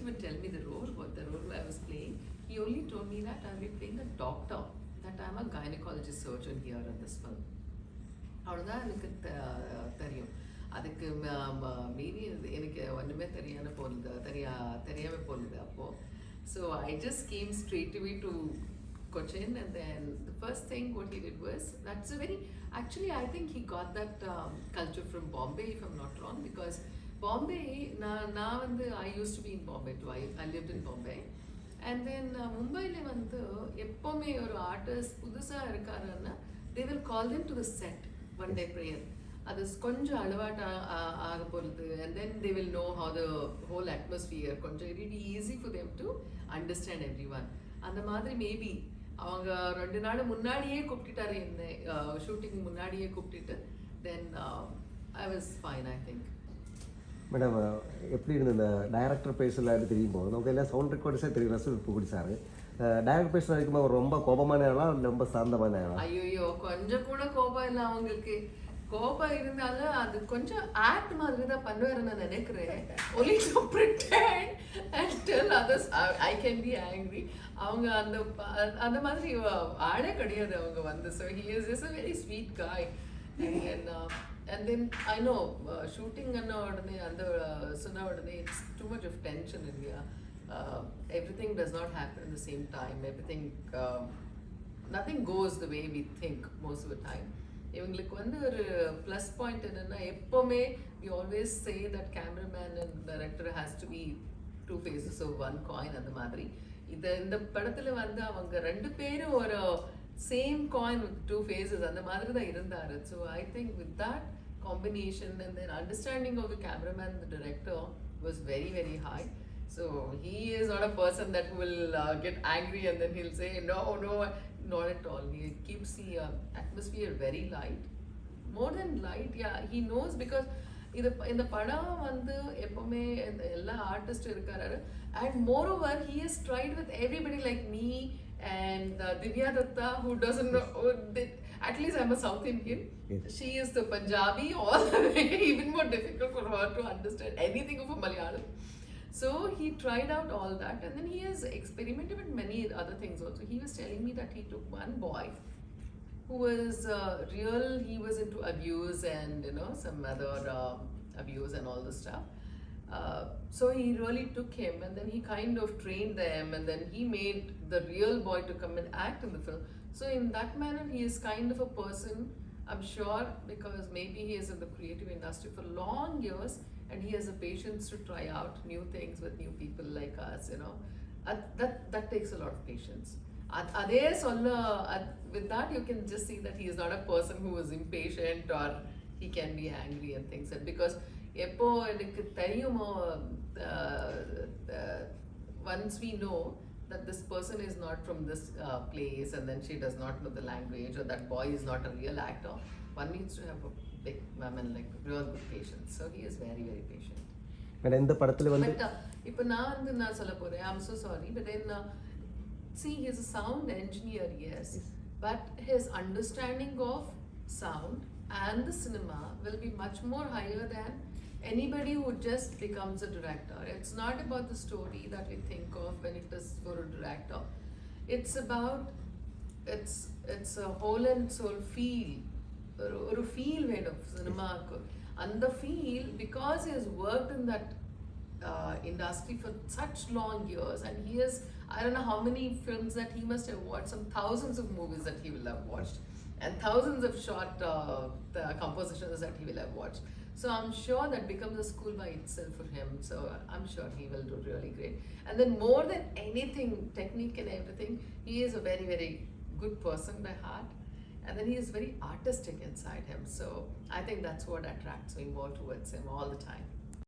even tell me the role, what the role I was playing. He only told me that I'll be playing a doctor, that I'm a gynecologist surgeon here in this film. அவ்வளோதான் எனக்கு தெரியும். அதுக்கு மீறி எனக்கு ஒன்றுமே தெரியாமல் போனது அப்போது. So I just came straight away to Cochin, and then the first thing what he did was, that's a very, actually I think he got that culture from Bombay, if I'm not wrong, because Bombay, I used to be in Bombay too. I lived in Bombay. And then Mumbai வந்து எப்போவுமே ஒரு artist புதுசாக இருக்காருன்னா they will call them to the set one day prayer. அது கொஞ்சம் அலவாட் ஆக போகிறது, and then they will know how the whole atmosphere, கொஞ்சம் it will be easy for them to understand everyone. அந்த மாதிரி மேபி அவங்க 2 நாள் முன்னாடியே கூப்பிட்டுட்டாரு, என்ன ஷூட்டிங் முன்னாடியே கூப்பிட்டுட்டு, then I was fine, I think. Madam, எப்படி இருந்தது இந்த டைரக்டர் பேசலான்னு தெரியும் போது நமக்கு எல்லாம் சவுண்ட் ரெக்கார்ட்ஸே தெரியும். ரசூல் பூக்குட்டி சார் டைரக்டர் பேசுகிற வரைக்கும் அவர் ரொம்ப கோபமான ஆளா ரொம்ப சாந்தமான ஆளா? ஐயோ, கொஞ்சம் கூட கோபம் இல்லை அவங்களுக்கு. கோபம் இருந்தாலும் அது கொஞ்சம் ஆக்ட் மாதிரி தான் பண்ணுவாருன்னு நான் நினைக்கிறேன். only to pretend and tell others I can be angry. அவங்க அந்த மாதிரி ஆளே கிடையாது அவங்க வந்து. So he is just a very sweet guy. And then I know shooting anna odane and sunna odane it's too much of tension in here. Everything does not happen at the same time. Everything nothing goes the way we think most of the time. இவங்களுக்கு வந்து ஒரு plus point என்னன்னா, எப்போவுமே we always say that cameraman and director has to be two faces of one coin. அந்த மாதிரி இந்த படத்துல வந்து அவங்க 2 பேரும் ஒரு same coin with 2 faces அந்த மாதிரி தான் இருந்தாரு. So I think with that combination and then understanding of the cameraman and the director was very, very high. So he is not a person that will get angry and then he'll say no, not at all. He keeps the atmosphere very light, more than light. Yeah, he knows, because இந்த படம் வந்து எப்பவுமே எல்லா artist இருக்காரு, and moreover he has tried with everybody like me and Divya Datta, who doesn't know, at least I'm a South Indian. Yes. She is the Punjabi, all the way, even more difficult for her to understand anything of a Malayalam. So he tried out all that, and then he has experimented with many other things also. He was telling me that he took one boy who was he was into abuse and some other abuse and all this stuff. So he really took him, and then he kind of trained them, and then he made the real boy to come and act in the film. So in that manner, he is kind of a person, I'm sure, because maybe he is in the creative industry for long years, and he has the patience to try out new things with new people like us, that takes a lot of patience. With that you can just see that he is not a person who is impatient or he can be angry and things, and because எப்போ எனக்கு தெரியுமோ, once we know that this person is not from this place, and then she does not know the language, or that boy is not a real actor, one needs to have a big, like real good patience. So he is very, very patient. But இந்த படத்துல வந்து இப்போ நான் சொல்ல போறேன், I'm so sorry, but then see, he is a sound engineer, yes, but his understanding of sound and the cinema will be much more higher than anybody who just becomes a director. It's not about the story that we think of when it is for a director. It's about it's a whole and soul feel, or a feel made of cinema. And the feel, because he has worked in that industry for such long years, and he has, I don't know how many films that he must have watched, some thousands of movies that he will have watched, and thousands of short compositions that he will have watched. So I'm sure that becomes a school by itself for him. So I'm sure he will do really great. And then more than anything, technique and everything, he is a very, very good person by heart. And then he is very artistic inside him. So I think that's what attracts me more towards him all the time.